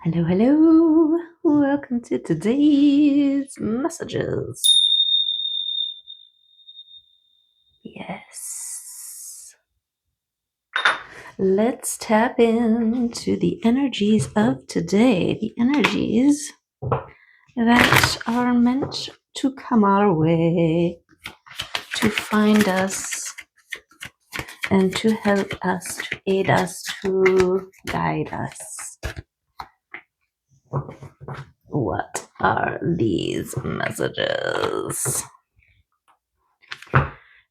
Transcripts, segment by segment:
Hello, hello. Welcome to today's messages. Yes. Let's tap into the energies of today, the energies that are meant to come our way, to find us, and to help us, to aid us, to guide us. What are these messages?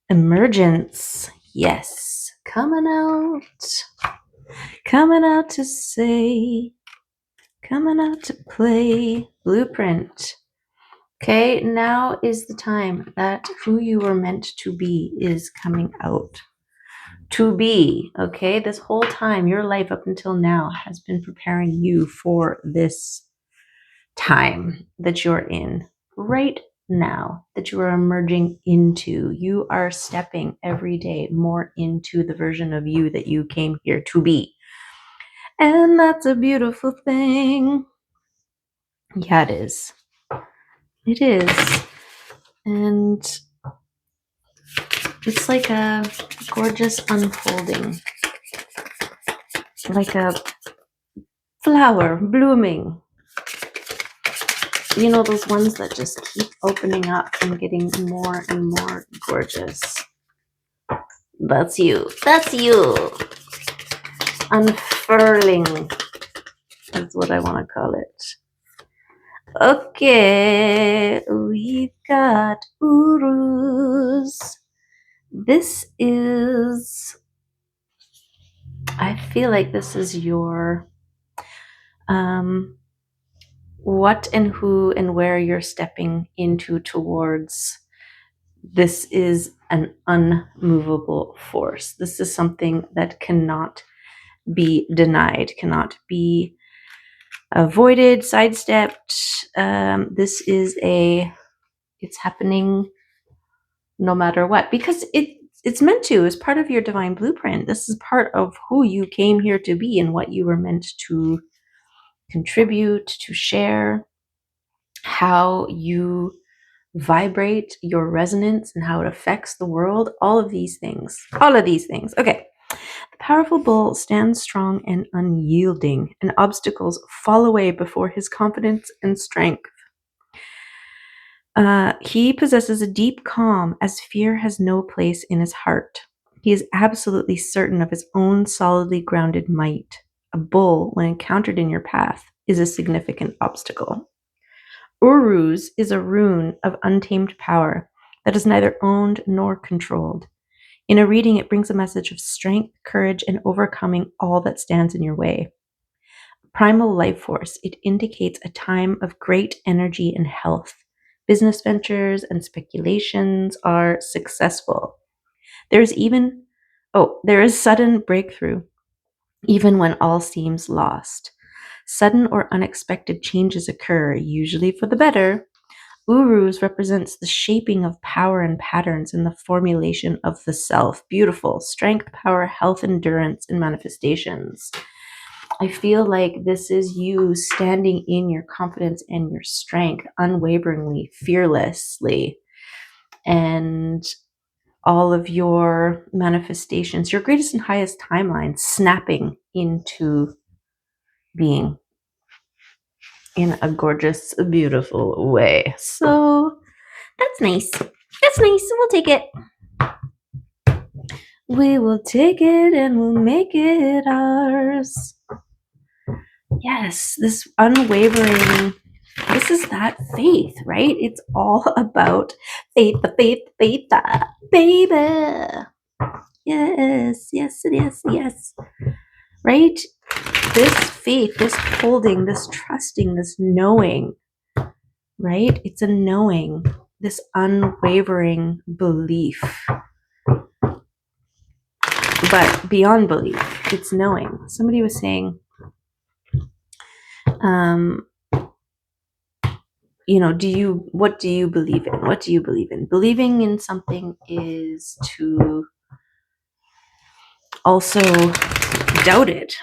Emergence, yes, coming out to say, coming out to play. Blueprint. Okay, now is the time that who you were meant to be is coming out to be. Okay, this whole time, your life up until now has been preparing you for this time that you're in right now, that you are emerging into. You are stepping every day more into the version of you that you came here to be. And that's a beautiful thing. Yeah, it is. It is. And it's like a gorgeous unfolding, like a flower blooming. You know, those ones that just keep opening up and getting more and more gorgeous. That's you. That's you. Unfurling. That's what I want to call it. Okay, we've got Urus. This is, I feel like this is your what and who and where you're stepping into towards. This is an unmovable force. This is something that cannot be denied, cannot be avoided, sidestepped. This is it's happening no matter what, because it's meant to. It's part of your divine blueprint. This is part of who you came here to be and what you were meant to contribute, to share, how you vibrate, your resonance, and how it affects the world. All of these things. Okay. The powerful bull stands strong and unyielding, and obstacles fall away before his confidence and strength. He possesses a deep calm, as fear has no place in his heart. He is absolutely certain of his own solidly grounded might. A bull, when encountered in your path, is a significant obstacle. Uruz is a rune of untamed power that is neither owned nor controlled. In a reading, it brings a message of strength, courage, and overcoming all that stands in your way. Primal life force, it indicates a time of great energy and health. Business ventures and speculations are successful. There is sudden breakthrough, even when all seems lost. Sudden or unexpected changes occur, usually for the better. Uruz represents the shaping of power and patterns in the formulation of the self. Beautiful. Strength, power, health, endurance, and manifestations. I feel like this is you standing in your confidence and your strength, unwaveringly, fearlessly, and all of your manifestations, your greatest and highest timeline, snapping into being in a gorgeous, beautiful way. So that's nice. That's nice. We'll take it. We will take it and we'll make it ours. Yes, this unwavering, this is that faith, right? It's all about faith, baby. Yes. Right? This faith, this holding, this trusting, this knowing, right? It's a knowing, this unwavering belief. But beyond belief, it's knowing. Somebody was saying, what do you believe in? What do you believe in? Believing in something is to also doubt it,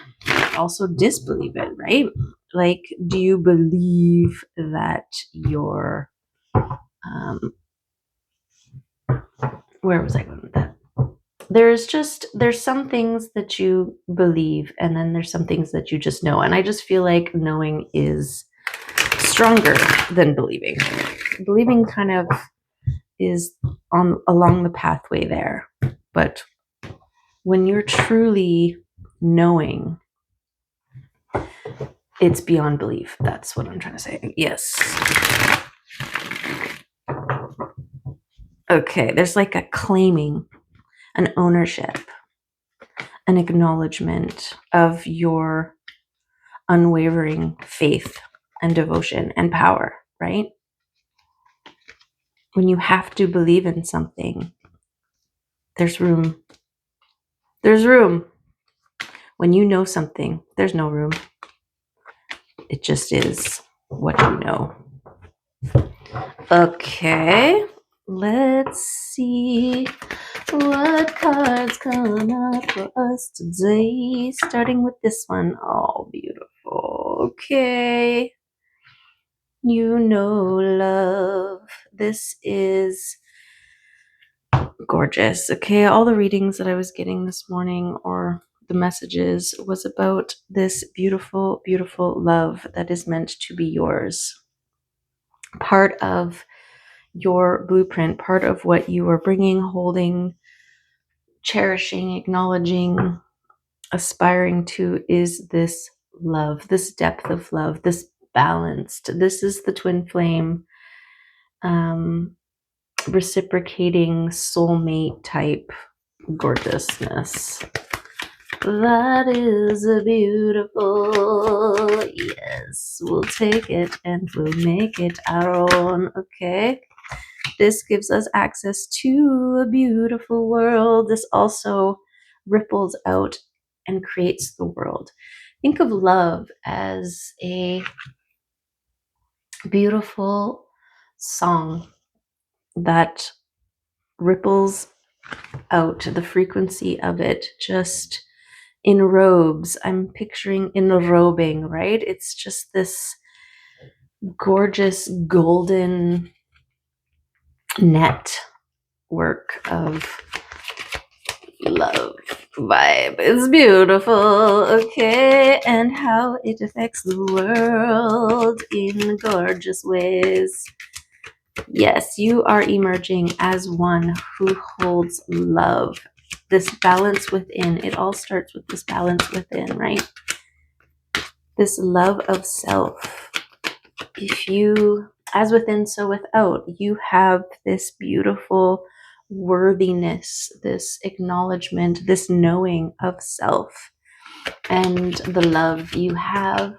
also disbelieve it, right? Like, do you believe that your, where was I going with that? There's some things that you believe, and then there's some things that you just know. And I just feel like knowing is stronger than believing. Believing kind of is along the pathway there. But when you're truly knowing, it's beyond belief. That's what I'm trying to say. Yes. Okay, there's like a claiming, an ownership, an acknowledgement of your unwavering faith and devotion and power, right? When you have to believe in something, there's room. There's room. When you know something, there's no room. It just is what you know. Okay, let's see what cards come up for us today. Starting with this one. Oh, beautiful. Okay. You know love. This is gorgeous. Okay, all the readings that I was getting this morning, or the messages, was about this beautiful, beautiful love that is meant to be yours. Part of your blueprint, part of what you are bringing, holding, cherishing, acknowledging, aspiring to is this love, this depth of love, this balanced. This is the twin flame, reciprocating soulmate type gorgeousness. That is a beautiful, yes, we'll take it and we'll make it our own. Okay, this gives us access to a beautiful world. This also ripples out and creates the world. Think of love as a beautiful song that ripples out. The frequency of it just enrobes. I'm picturing enrobing, right? It's just this gorgeous golden network of love vibe. It's beautiful. Okay, and how it affects the world in gorgeous ways. Yes, you are emerging as one who holds love, this balance within. It all starts with this balance within, right? This love of self. If you, as within, so without, you have this beautiful worthiness, this acknowledgement, this knowing of self, and the love you have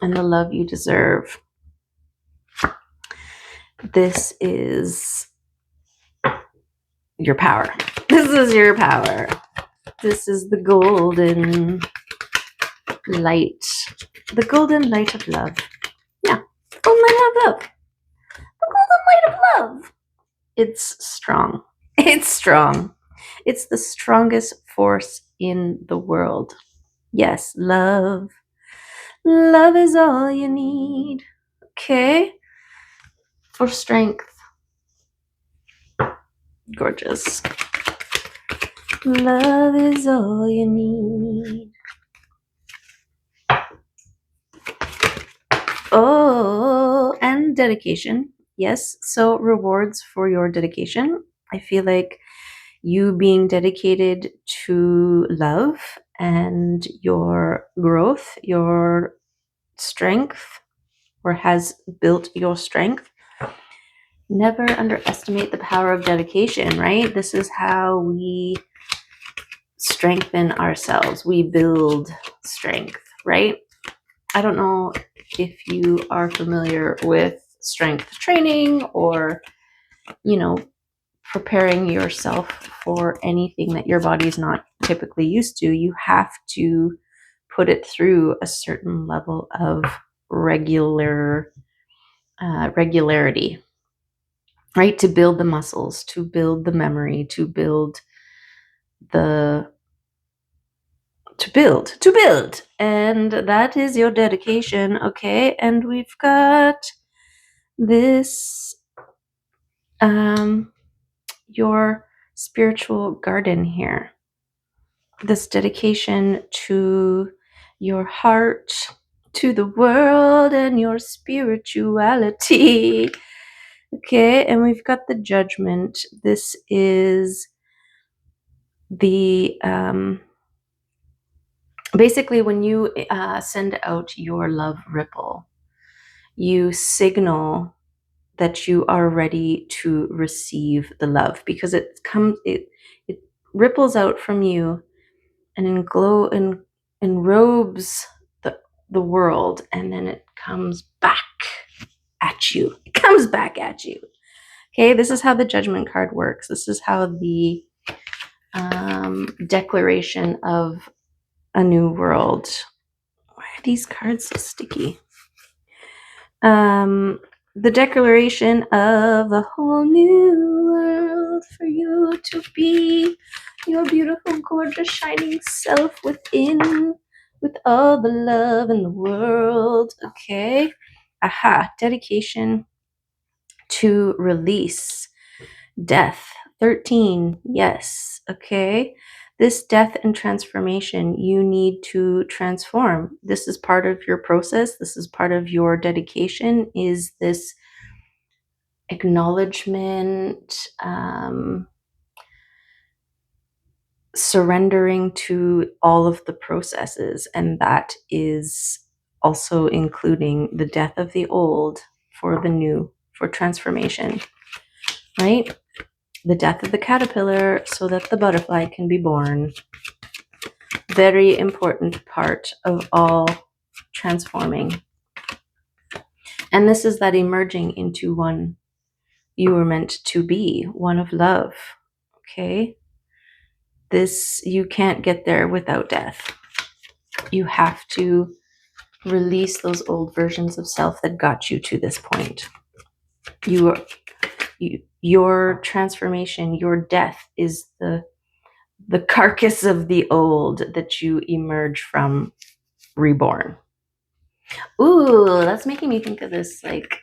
and the love you deserve. This is your power. This is your power. This is the golden light. The golden light of love. Yeah. Golden light of love. The golden light of love. It's strong. It's strong. It's the strongest force in the world. Yes, love. Love is all you need. Okay? For strength. Gorgeous. Love is all you need. Oh, and dedication. Yes, so rewards for your dedication. I feel like you being dedicated to love and your growth, your strength, or has built your strength. Never underestimate the power of dedication, right? This is how we strengthen ourselves. We build strength, right? I don't know if you are familiar with strength training or, preparing yourself for anything that your body's not typically used to. You have to put it through a certain level of regularity, right? To build the muscles, to build the memory, to build the to build. And that is your dedication. Okay. And we've got this, your spiritual garden here. This dedication to your heart, to the world, and your spirituality. Okay, and we've got the judgment. This is the basically when you send out your love ripple, you signal that you are ready to receive the love, because it ripples out from you and enrobes the world, and then it comes back at you. It comes back at you. Okay, this is how the judgment card works. This is how the declaration of a new world. Why are these cards so sticky? The declaration of a whole new world for you to be your beautiful, gorgeous, shining self within, with all the love in the world. Okay. Aha. Dedication to release. Death. 13. Yes. Okay. This death and transformation, you need to transform. This is part of your process. This is part of your dedication, is this acknowledgement, surrendering to all of the processes. And that is also including the death of the old for the new, for transformation, right? The death of the caterpillar so that the butterfly can be born. Very important part of all transforming. And this is that emerging into one you were meant to be, one of love. Okay? This, you can't get there without death. You have to release those old versions of self that got you to this point. Your transformation, your death is the carcass of the old that you emerge from, reborn. Ooh, that's making me think of this like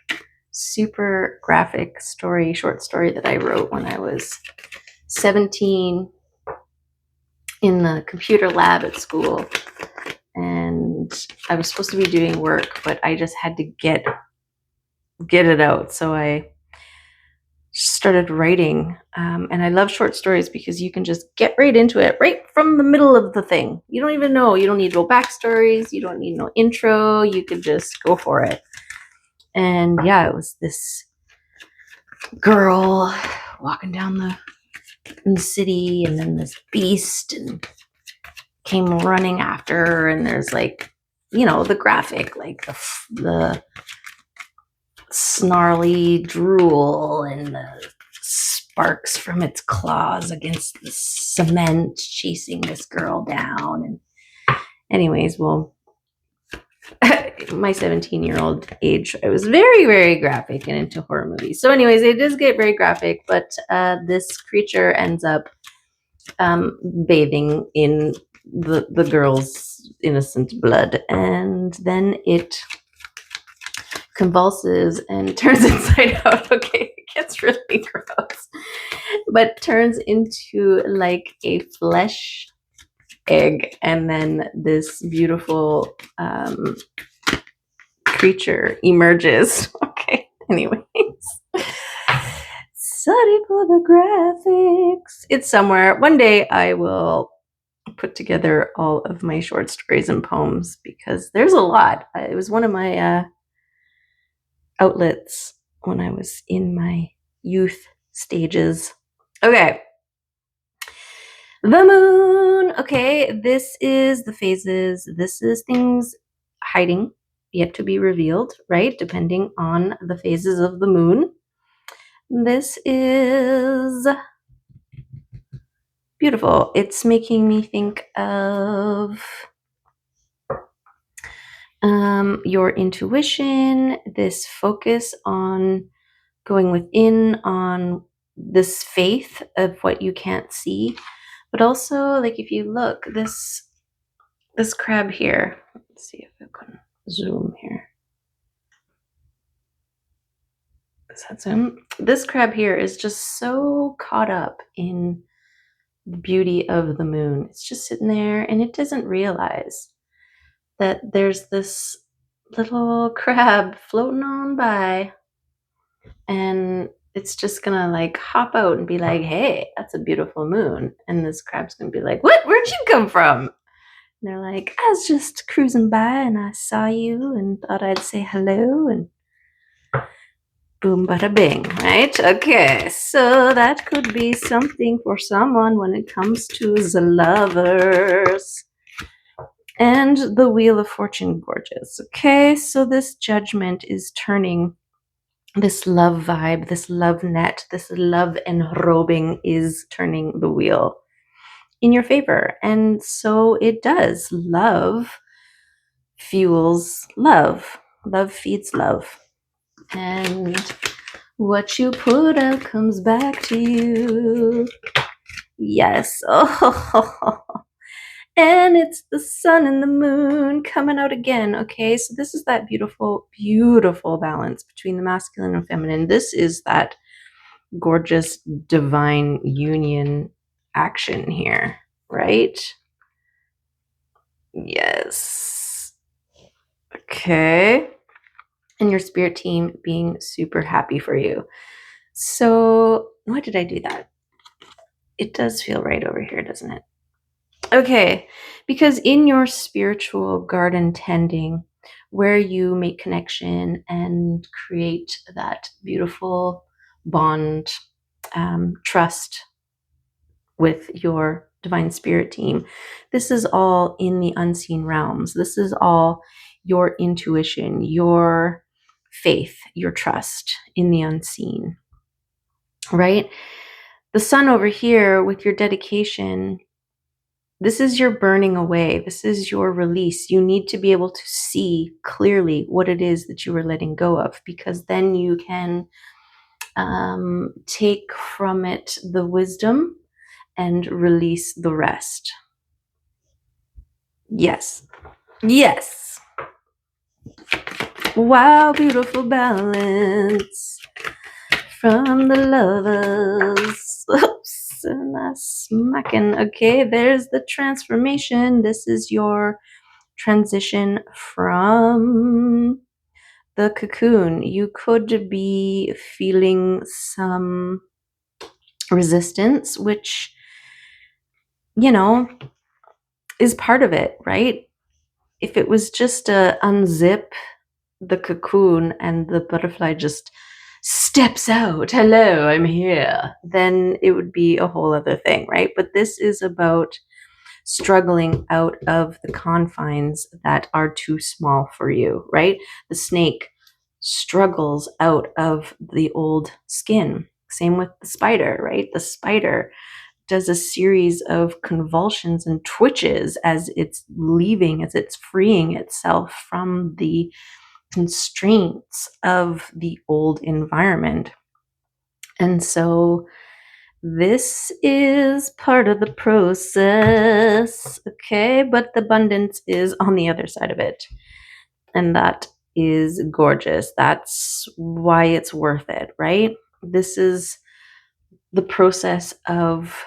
super graphic story, short story that I wrote when I was 17 in the computer lab at school. And I was supposed to be doing work, but I just had to get it out. So I started writing. And I love short stories because you can just get right into it, right from the middle of the thing. You don't even know. You don't need no backstories. You don't need no intro. You could just go for it. And yeah, it was this girl walking down in the city, and then this beast and came running after her, and there's like, you know, the graphic, like the snarly drool and the sparks from its claws against the cement chasing this girl down. And anyways, well, my 17-year-old age, I was very, very graphic and into horror movies. So anyways, it does get very graphic, but this creature ends up bathing in the girl's innocent blood, and then it convulses and turns inside out. Okay, it gets really gross, but turns into like a flesh egg, and then this beautiful creature emerges. Okay, anyways. Sorry for the graphics. It's somewhere. One day I will put together all of my short stories and poems, because there's a lot. It was one of my outlets when I was in my youth stages. Okay. The moon. Okay, this is the phases. This is things hiding, yet to be revealed, right? Depending on the phases of the moon. This is beautiful. It's making me think of your intuition, this focus on going within, on this faith of what you can't see. But also, like, if you look, this This crab here, let's see if I can zoom here. Does that zoom? This crab here is just so caught up in the beauty of the moon. It's just sitting there and it doesn't realize that there's this little crab floating on by, and it's just gonna like hop out and be like, hey, that's a beautiful moon. And this crab's gonna be like, what? Where'd you come from? And they're like, I was just cruising by and I saw you and thought I'd say hello, and boom, bada bing, right? Okay, so that could be something for someone when it comes to the lovers. And the Wheel of Fortune, gorgeous. Okay, so this judgment is turning this love vibe, this love net, this love enrobing is turning the wheel in your favor. And so it does. Love fuels love. Love feeds love. And what you put out comes back to you. Yes. Oh. And it's the sun and the moon coming out again. Okay, so this is that beautiful, beautiful balance between the masculine and feminine. This is that gorgeous divine union action here, right? Yes. Okay. And your spirit team being super happy for you. So, why did I do that? It does feel right over here, doesn't it? Okay, because in your spiritual garden tending, where you make connection and create that beautiful bond, trust with your divine spirit team, this is all in the unseen realms. This is all your intuition, your faith, your trust in the unseen, right? The sun over here with your dedication, this is your burning away. This is your release. You need to be able to see clearly what it is that you are letting go of, because then you can take from it the wisdom and release the rest. Yes. Yes. Wow, beautiful balance from the lovers. Oops, and that's smacking. Okay, there's the transformation. This is your transition from the cocoon. You could be feeling some resistance, which, you know, is part of it, right? If it was just a unzip the cocoon and the butterfly just steps out, hello, I'm here, then it would be a whole other thing, right? But this is about struggling out of the confines that are too small for you, right? The snake struggles out of the old skin. Same with the spider, right? The spider does a series of convulsions and twitches as it's leaving, as it's freeing itself from the constraints of the old environment. And so this is part of the process, okay? But the abundance is on the other side of it. And that is gorgeous. That's why it's worth it, right? This is the process of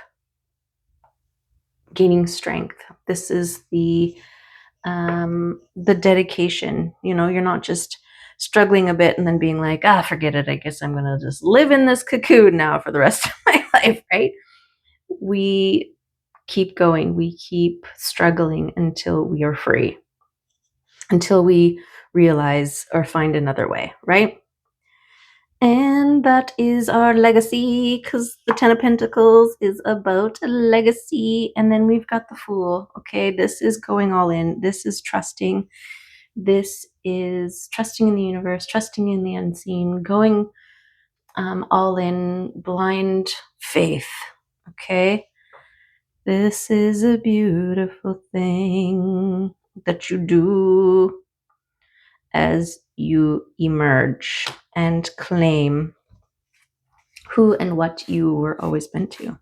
gaining strength. This is the dedication. You know, you're not just struggling a bit and then being like, forget it. I guess I'm going to just live in this cocoon now for the rest of my life, right? We keep going. We keep struggling until we are free, until we realize or find another way, right? And that is our legacy, because the Ten of Pentacles is about a legacy. And then we've got the Fool. Okay, this is going all in. This is trusting. This is trusting in the universe, trusting in the unseen, going all in, blind faith. Okay, this is a beautiful thing that you do as you emerge and claim who and what you were always meant to.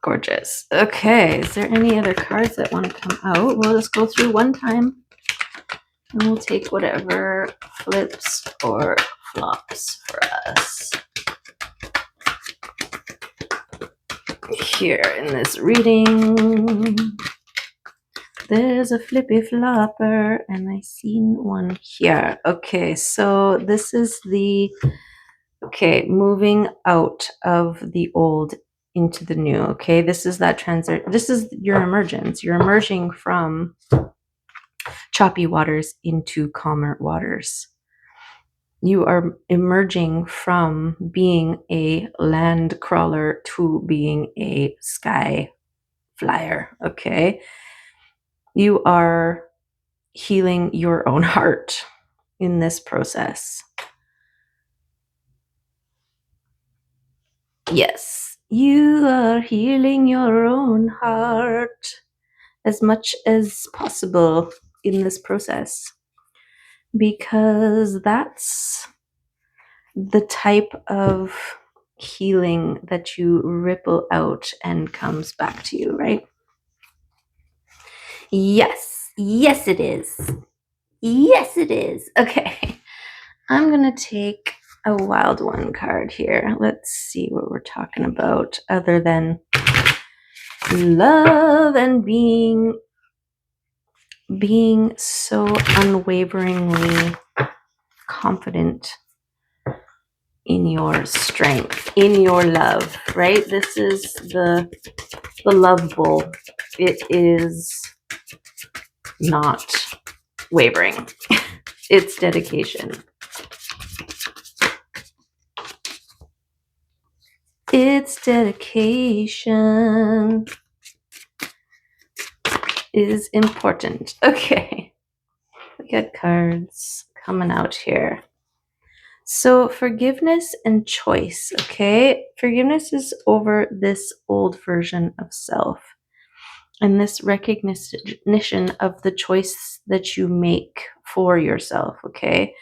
Gorgeous. Okay, is there any other cards that want to come out? We'll just go through one time and we'll take whatever flips or flops for us here in this reading. There's a flippy flopper and I seen one here. Okay, so this is the moving out of the old into the new. Okay, this is that transit. This is your emergence. You're emerging from choppy waters into calmer waters. You are emerging from being a land crawler to being a sky flyer. Okay, you are healing your own heart in this process. Yes, you are healing your own heart as much as possible in this process, because that's the type of healing that you ripple out and comes back to you, right? Yes, yes it is. Yes it is. Okay, I'm gonna take a wild one card here. Let's see what we're talking about other than love and being so unwaveringly confident in your strength, in your love, right? This is the love bowl. It is not wavering. It's dedication. It's dedication is important. Okay. We got cards coming out here. So forgiveness and choice, okay? Forgiveness is over this old version of self and this recognition of the choice that you make for yourself, okay?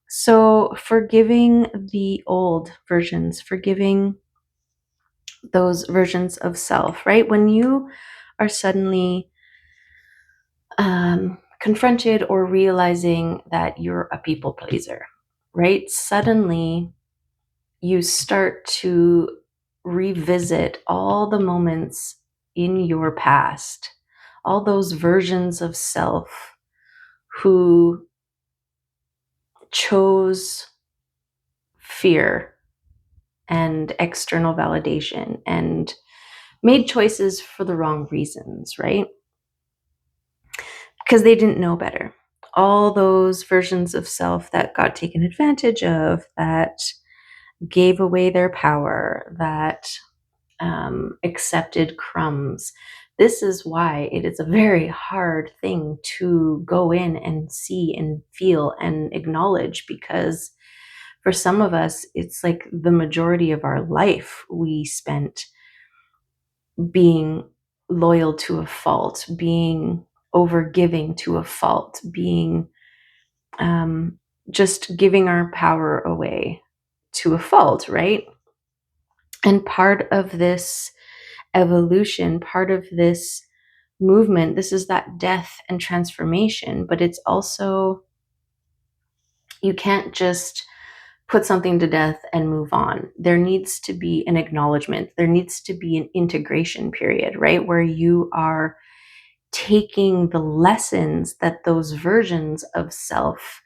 So forgiving the old versions, forgiving those versions of self, right? When you are suddenly confronted or realizing that you're a people pleaser, right? Suddenly you start to revisit all the moments in your past, all those versions of self who chose fear and external validation and made choices for the wrong reasons, right? Because they didn't know better. All those versions of self that got taken advantage of, that gave away their power, that accepted crumbs. This is why it is a very hard thing to go in and see and feel and acknowledge, because for some of us, it's like the majority of our life we spent being loyal to a fault, being overgiving to a fault, being just giving our power away to a fault, right? And part of this evolution, part of this movement, this is that death and transformation, but it's also, you can't just put something to death and move on. There needs to be an acknowledgement. There needs to be an integration period, right? Where you are taking the lessons that those versions of self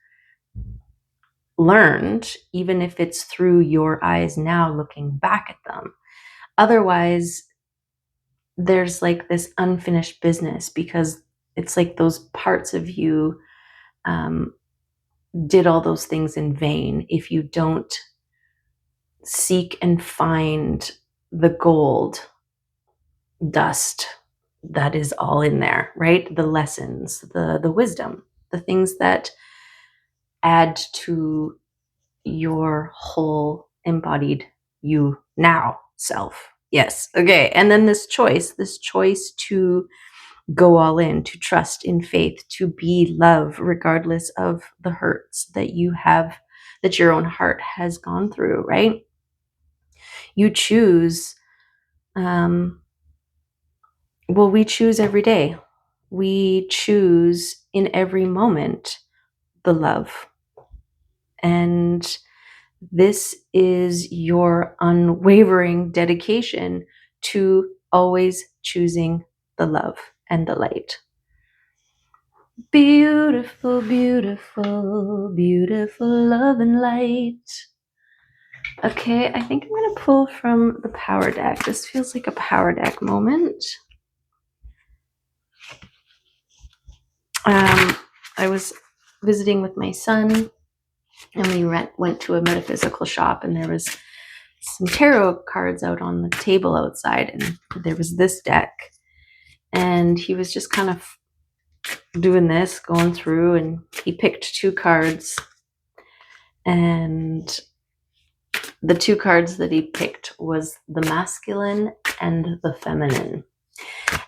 learned, even if it's through your eyes now looking back at them. Otherwise, there's like this unfinished business, because it's like those parts of you did all those things in vain if you don't seek and find the gold dust that is all in there, right? The lessons, the wisdom, the things that add to your whole embodied you now self. Yes. Okay. And then this choice to go all in, to trust in faith, to be love, regardless of the hurts that you have, that your own heart has gone through, right? You choose Well, we choose every day. We choose in every moment the love. And this is your unwavering dedication to always choosing the love and the light. Beautiful, beautiful, beautiful love and light. Okay, I think I'm going to pull from the power deck. This feels like a power deck moment. I was visiting with my son, and we went to a metaphysical shop, and there was some tarot cards out on the table outside, and there was this deck, and he was just kind of doing this, going through, and he picked two cards, and the two cards that he picked was the masculine and the feminine.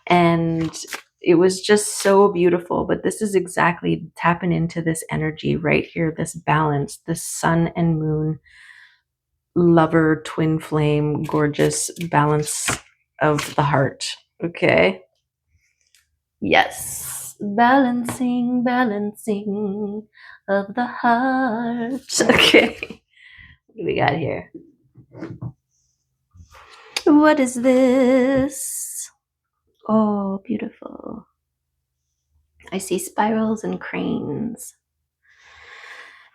And it was just so beautiful. But this is exactly tapping into this energy right here, this balance, this sun and moon, lover, twin flame, gorgeous balance of the heart. Okay. Yes. Balancing of the heart. Okay. What do we got here? What is this? Oh, beautiful. I see spirals and cranes.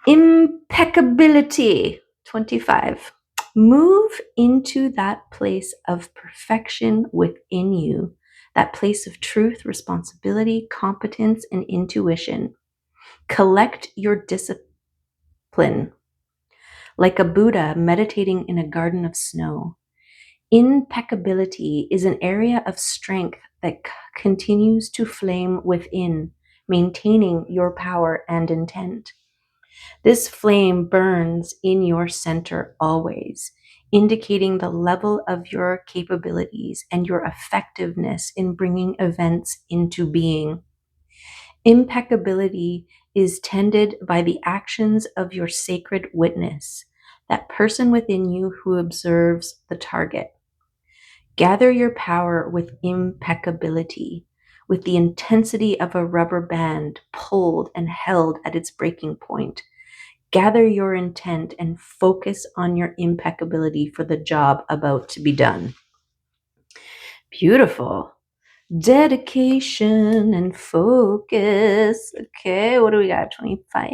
Impeccability. 25. Move into that place of perfection within you, that place of truth, responsibility, competence, and intuition. Collect your discipline like a Buddha meditating in a garden of snow. Impeccability is an area of strength that continues to flame within, maintaining your power and intent. This flame burns in your center always, indicating the level of your capabilities and your effectiveness in bringing events into being. Impeccability is tended by the actions of your sacred witness, that person within you who observes the target. Gather your power with impeccability, with the intensity of a rubber band pulled and held at its breaking point. Gather your intent and focus on your impeccability for the job about to be done. Beautiful. Dedication and focus. Okay, what do we got? 25.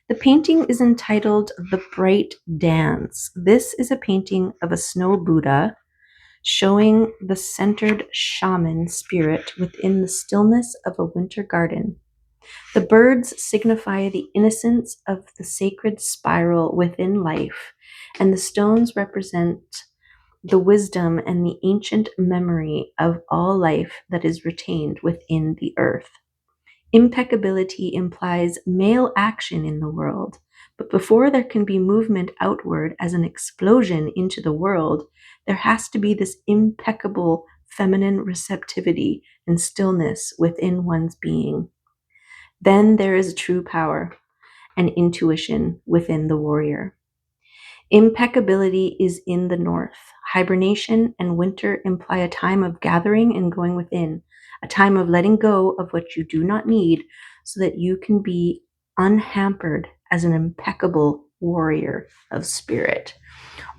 The painting is entitled The Bright Dance. This is a painting of a snow Buddha showing the centered shaman spirit within the stillness of a winter garden. The birds signify the innocence of the sacred spiral within life, and the stones represent the wisdom and the ancient memory of all life that is retained within the earth. Impeccability implies male action in the world, but before there can be movement outward as an explosion into the world, there has to be this impeccable feminine receptivity and stillness within one's being. Then there is true power and intuition within the warrior. Impeccability is in the north. Hibernation and winter imply a time of gathering and going within, a time of letting go of what you do not need so that you can be unhampered as an impeccable warrior of spirit.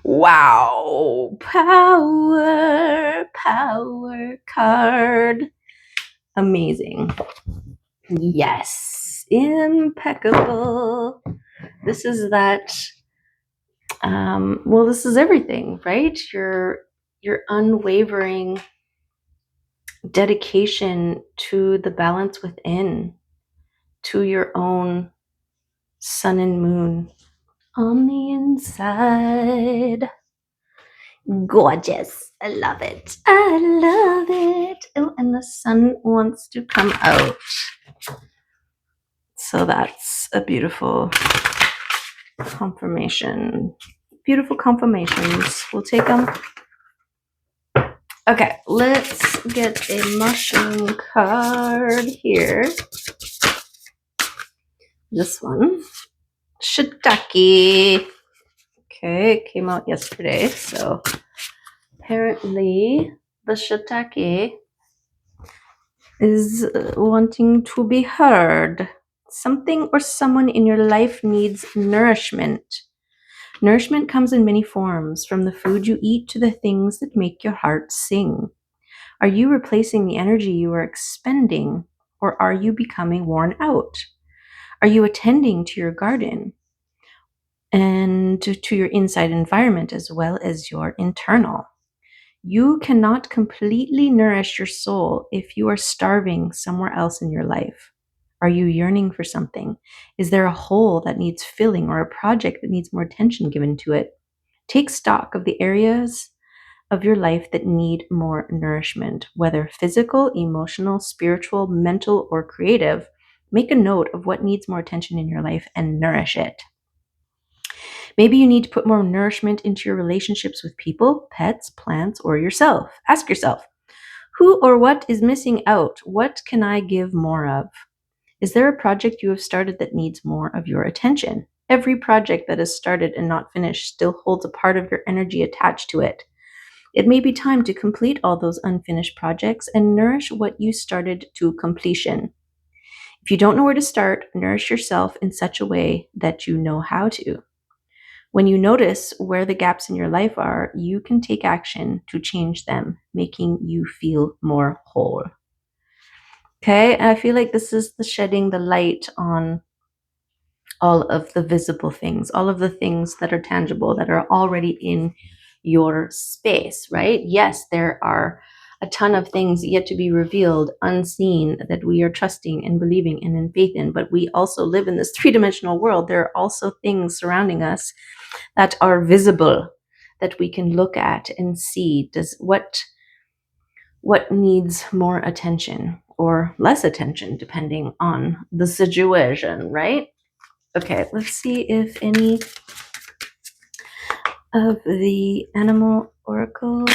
Wow. Power card. Amazing. Yes. Impeccable. This is that well, this is everything, right? Your unwavering dedication to the balance within, to your own sun and moon on the inside. Gorgeous. I love it. I love it. Oh, and the sun wants to come out. So that's a beautiful confirmation. Beautiful confirmations. We'll take them. Okay, let's get a mushroom card here. This one. Shiitake. Okay, it came out yesterday, so apparently The shiitake is wanting to be heard. Something or someone in your life needs nourishment. Nourishment comes in many forms, from the food you eat to the things that make your heart sing. Are you replacing the energy you are expending, or are you becoming worn out? Are you attending to your garden and to your inside environment as well as your internal? You cannot completely nourish your soul if you are starving somewhere else in your life. Are you yearning for something? Is there a hole that needs filling or a project that needs more attention given to it? Take stock of the areas of your life that need more nourishment, whether physical, emotional, spiritual, mental, or creative. Make a note of what needs more attention in your life and nourish it. Maybe you need to put more nourishment into your relationships with people, pets, plants, or yourself. Ask yourself, who or what is missing out? What can I give more of? Is there a project you have started that needs more of your attention? Every project that is started and not finished still holds a part of your energy attached to it. It may be time to complete all those unfinished projects and nourish what you started to completion. If you don't know where to start, nourish yourself in such a way that you know how to. When you notice where the gaps in your life are, you can take action to change them, making you feel more whole. Okay, and I feel like this is the shedding the light on all of the visible things, all of the things that are tangible, that are already in your space, right? Yes, there are a ton of things yet to be revealed, unseen, that we are trusting and believing and in faith in, but we also live in this three-dimensional world. There are also things surrounding us that are visible, that we can look at and see. Does what needs more attention or less attention depending on the situation, right? Okay, let's see if any of the animal oracles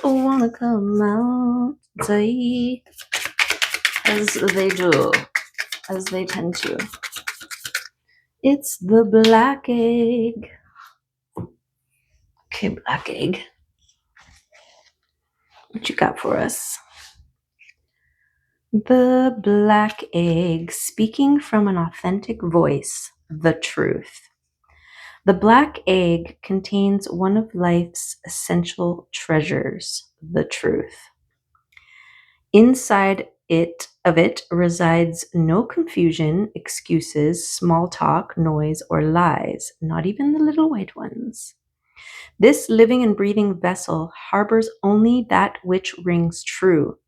wanna come out, say, as they do, as they tend to. It's the black egg. Okay, black egg. What you got for us? The black egg, speaking from an authentic voice, the truth. The black egg contains one of life's essential treasures, the truth. Inside it resides no confusion, excuses, small talk, noise, or lies, not even the little white ones. This living and breathing vessel harbors only that which rings true.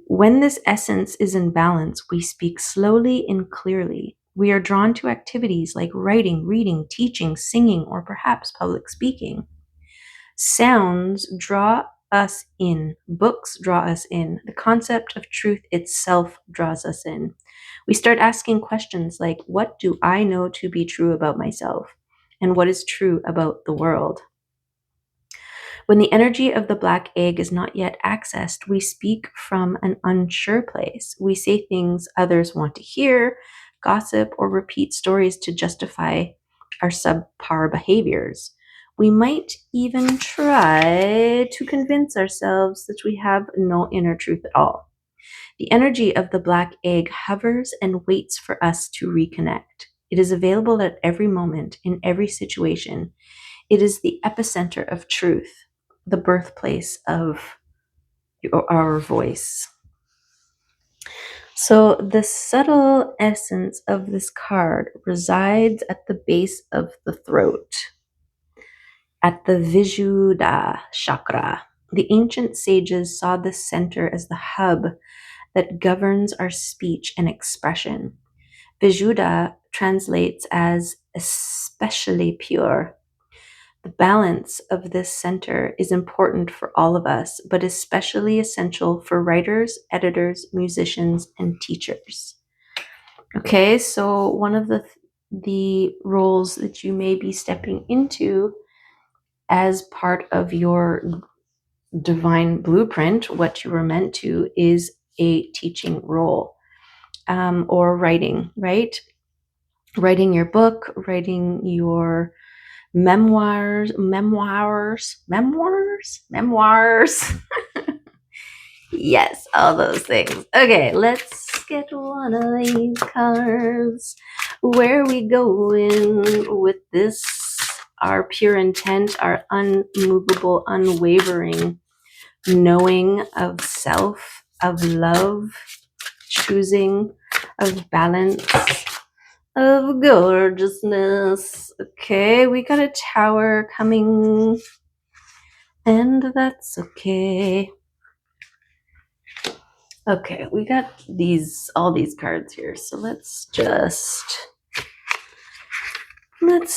When this essence is in balance, we speak slowly and clearly. We are drawn to activities like writing, reading, teaching, singing, or perhaps public speaking. Sounds draw us in. Books draw us in. The concept of truth itself draws us in. We start asking questions like, what do I know to be true about myself? And what is true about the world? When the energy of the black egg is not yet accessed, we speak from an unsure place. We say things others want to hear, gossip, or repeat stories to justify our subpar behaviors. We might even try to convince ourselves that we have no inner truth at all. The energy of the black egg hovers and waits for us to reconnect. It is available at every moment, in every situation. It is the epicenter of truth, the birthplace of our voice. So, the subtle essence of this card resides at the base of the throat, at the Vishuddha chakra. The ancient sages saw this center as the hub that governs our speech and expression. Vishuddha translates as especially pure. The balance of this center is important for all of us, but especially essential for writers, editors, musicians, and teachers. Okay, so one of the roles that you may be stepping into as part of your divine blueprint, what you were meant to, is a teaching role, or writing, right? Writing your book, writing your memoirs. Yes, all those things. Okay, let's get one of these cards. Where are we going with this? Our pure intent, our unmovable, unwavering knowing of self, of love, choosing, of balance, of gorgeousness. Okay, we got a tower coming, and that's okay. Okay, we got all these cards here, so let's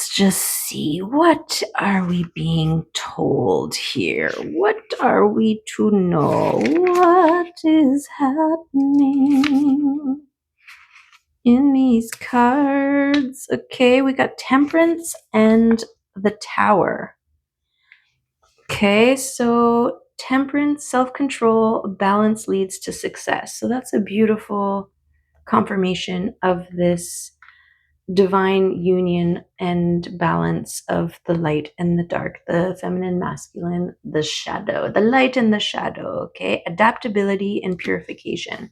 just see, what are we being told here? What are we to know? What is happening in these cards? Okay, we got Temperance and the Tower. Okay, so temperance, self-control, balance leads to success. So that's a beautiful confirmation of this divine union and balance of the light and the dark, the feminine, masculine, the shadow, the light and the shadow. Okay, adaptability and purification.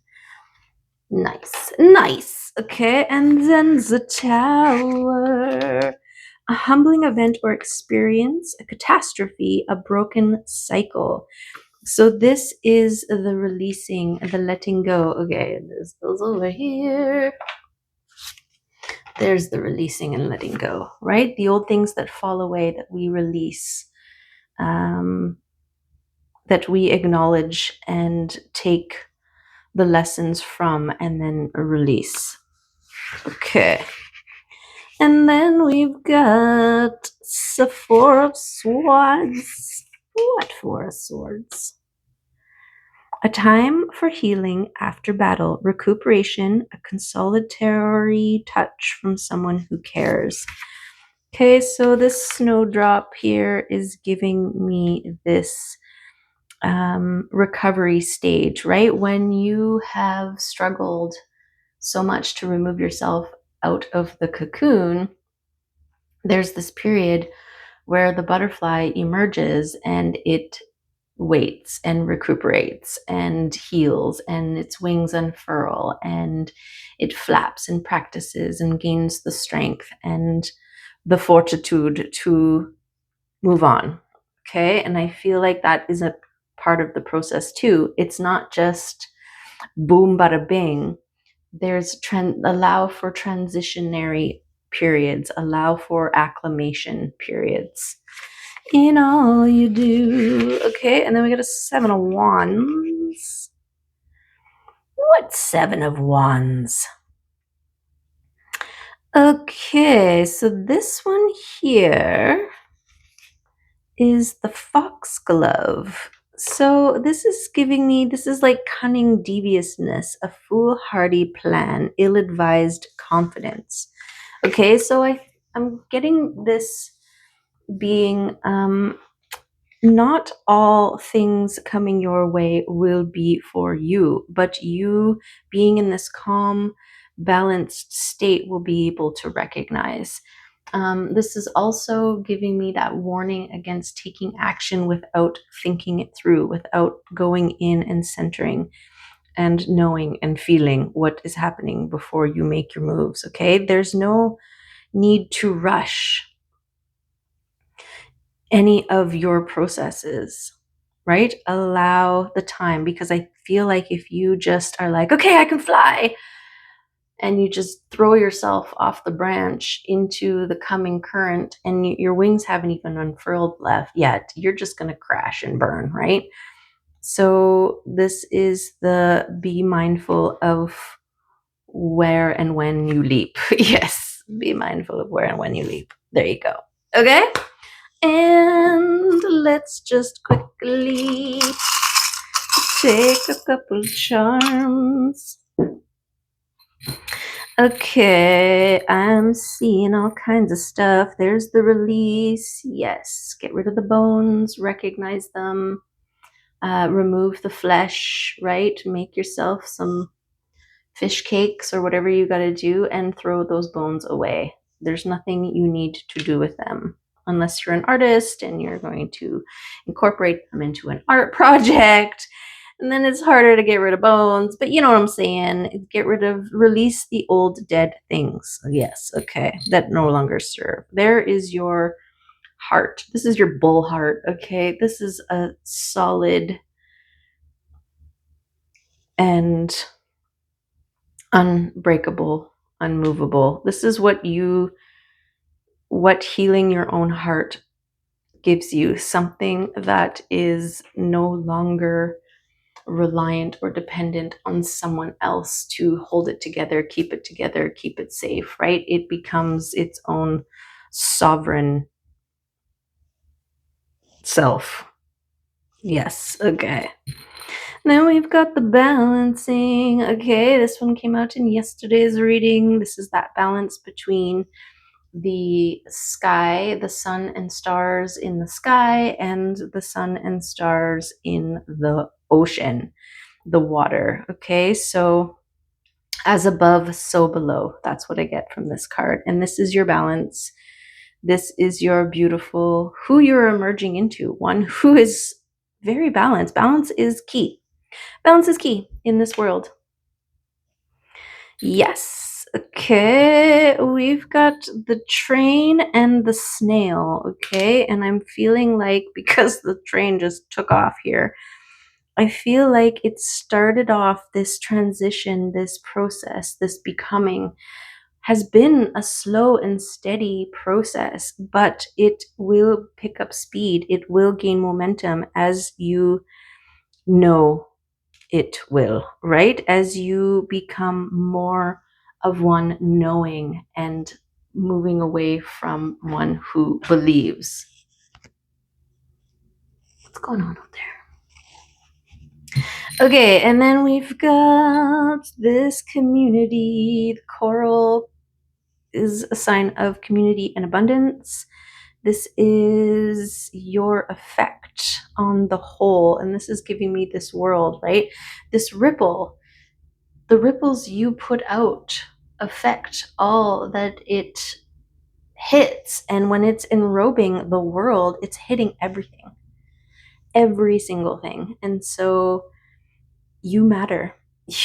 Nice, nice. Okay, and then the Tower. A humbling event or experience, a catastrophe, a broken cycle. So this is the releasing, the letting go. Okay, this goes over here. There's the releasing and letting go, right? The old things that fall away, that we release, that we acknowledge and take the lessons from, and then release. Okay. And then we've got the Four of Swords. What Four of Swords? A time for healing after battle, recuperation, a consolatory touch from someone who cares. Okay, so this snowdrop here is giving me this recovery stage, right? When you have struggled so much to remove yourself out of the cocoon, there's this period where the butterfly emerges and it waits and recuperates and heals, and its wings unfurl and it flaps and practices and gains the strength and the fortitude to move on. Okay, and I feel like that is a part of the process too. It's not just boom bada bing. There's allow for transitionary periods, allow for acclimation periods in all you do. Okay, and then we got a Seven of Wands. What's Seven of Wands? Okay, so this one here is the Foxglove. So this is giving me, this is like cunning deviousness, a foolhardy plan, ill-advised confidence. Okay, so I'm getting this being not all things coming your way will be for you, but you being in this calm, balanced state will be able to recognize. This is also giving me that warning against taking action without thinking it through, without going in and centering and knowing and feeling what is happening before you make your moves. Okay, there's no need to rush any of your processes, right? Allow the time, because I feel like if you just are like, okay, I can fly, and you just throw yourself off the branch into the coming current and your wings haven't even unfurled left yet, you're just going to crash and burn, right? So this is the be mindful of where and when you leap. Yes, be mindful of where and when you leap. There you go. Okay? And let's just quickly take a couple charms. Okay, I'm seeing all kinds of stuff. There's the release. Yes, get rid of the bones, recognize them, remove the flesh, right? Make yourself some fish cakes or whatever you got to do and throw those bones away. There's nothing you need to do with them. unless you're an artist and you're going to incorporate them into an art project. And then it's harder to get rid of bones, but you know what I'm saying? Release the old dead things. Yes, okay, that no longer serve. There is your heart. This is your bull heart, okay? This is a solid and unbreakable, unmovable. This is what healing your own heart gives you, something that is no longer reliant or dependent on someone else to hold it together, keep it safe, right? It becomes its own sovereign self. Yes, okay. Now we've got the balancing. Okay, this one came out in yesterday's reading. This is that balance between the sky, the sun and stars in the sky, and the sun and stars in the ocean, the water. Okay, so as above, so below. That's what I get from this card. And this is your balance. This is your beautiful, who you're emerging into, one who is very balanced. Balance is key. Balance is key in this world. Yes. Okay. We've got the train and the snail. Okay. And I'm feeling like, because the train just took off here, I feel like it started off this transition, this process, this becoming has been a slow and steady process, but it will pick up speed. It will gain momentum as you know it will, right? As you become more of one knowing and moving away from one who believes. What's going on out there? Okay, and then we've got this community. The coral is a sign of community and abundance. This is your effect on the whole, and this is giving me this world, right? This ripple, the ripples you put out affect all that it hits, and when it's enrobing the world, it's hitting everything, every single thing. And so you matter.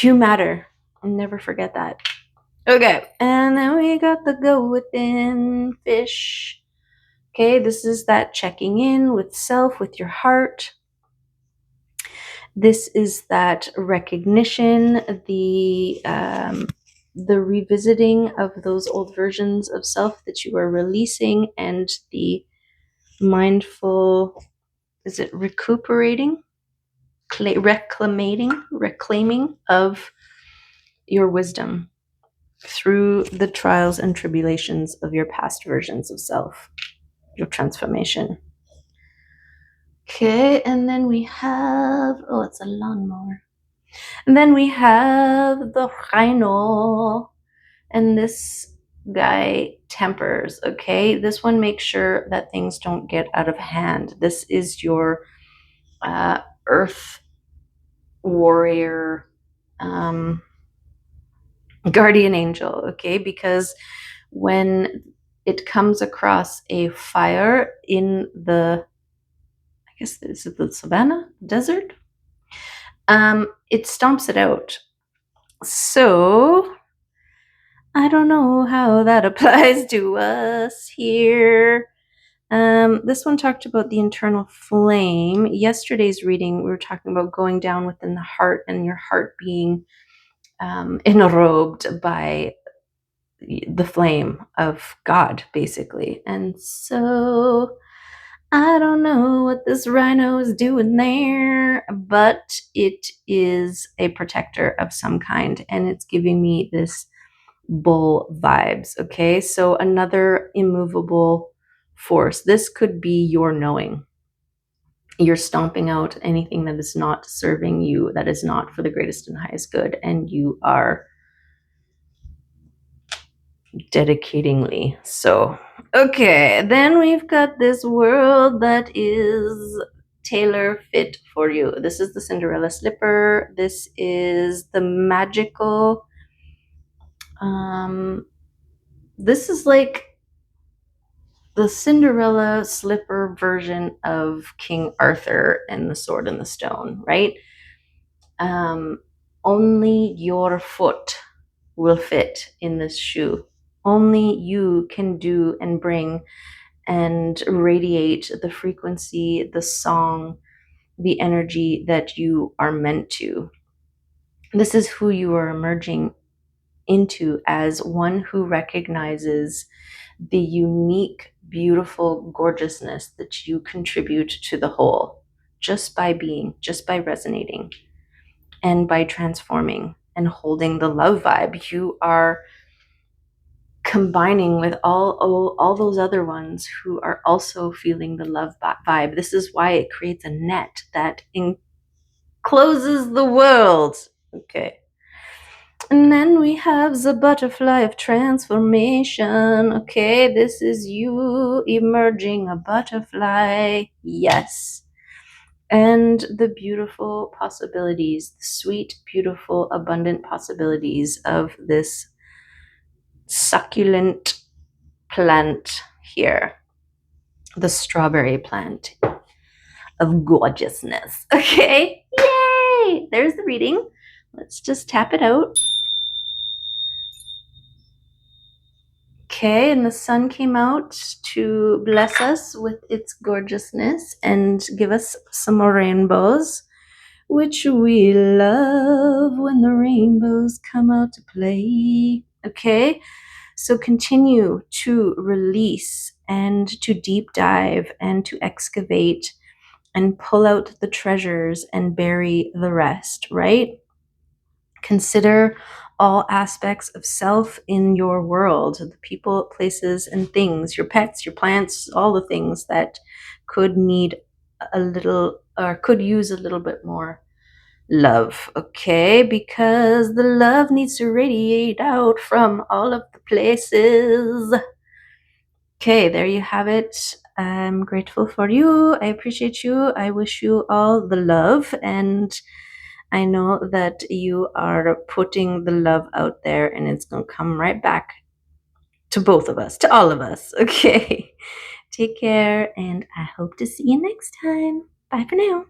You matter. I'll never forget that. Okay, and then we got the go within fish. Okay, this is that checking in with self, with your heart. This is that recognition, the revisiting of those old versions of self that you are releasing, and the mindful, is it recuperating? Reclaiming of your wisdom through the trials and tribulations of your past versions of self, your transformation. Okay, and then we have, oh, it's a lawnmower. And then we have the rhino, and this guy tempers, okay? This one makes sure that things don't get out of hand. This is your earth warrior, guardian angel, okay? Because when it comes across a fire in the, I guess this is the savannah, desert, it stomps it out. So I don't know how that applies to us here. This one talked about the internal flame. Yesterday's reading, we were talking about going down within the heart and your heart being enrobed by the flame of God, basically. And so I don't know what this rhino is doing there, but it is a protector of some kind, and it's giving me this bull vibes. Okay, so another immovable force. This could be your knowing. You're stomping out anything that is not serving you, that is not for the greatest and highest good, and you are dedicatingly so. Okay, then we've got this world that is tailor fit for you. This is the Cinderella slipper. This is the magical, this is like the Cinderella slipper version of King Arthur and the Sword and the Stone, right? Um, Only your foot will fit in this shoe. Only you can do and bring and radiate the frequency, the song, the energy that you are meant to. This is who you are emerging into as one who recognizes the unique, beautiful gorgeousness that you contribute to the whole just by being, just by resonating, and by transforming and holding the love vibe. You are combining with all those other ones who are also feeling the love vibe. This is why it creates a net that encloses the world. Okay. And then we have the butterfly of transformation. Okay, this is you emerging a butterfly. Yes. And the beautiful possibilities, the sweet, beautiful, abundant possibilities of this succulent plant here, the strawberry plant of gorgeousness. Okay, yay! There's the reading. Let's just tap it out. Okay, and the sun came out to bless us with its gorgeousness and give us some more rainbows, which we love when the rainbows come out to play. Okay, so continue to release and to deep dive and to excavate and pull out the treasures and bury the rest, right? Consider all aspects of self in your world, the people, places, and things, your pets, your plants, all the things that could need a little or could use a little bit more love, okay? Because the love needs to radiate out from all of the places. Okay, there you have it. I'm grateful for you. I appreciate you. I wish you all the love, and I know that you are putting the love out there, and it's going to come right back to both of us, to all of us. Okay. Take care, and I hope to see you next time. Bye for now.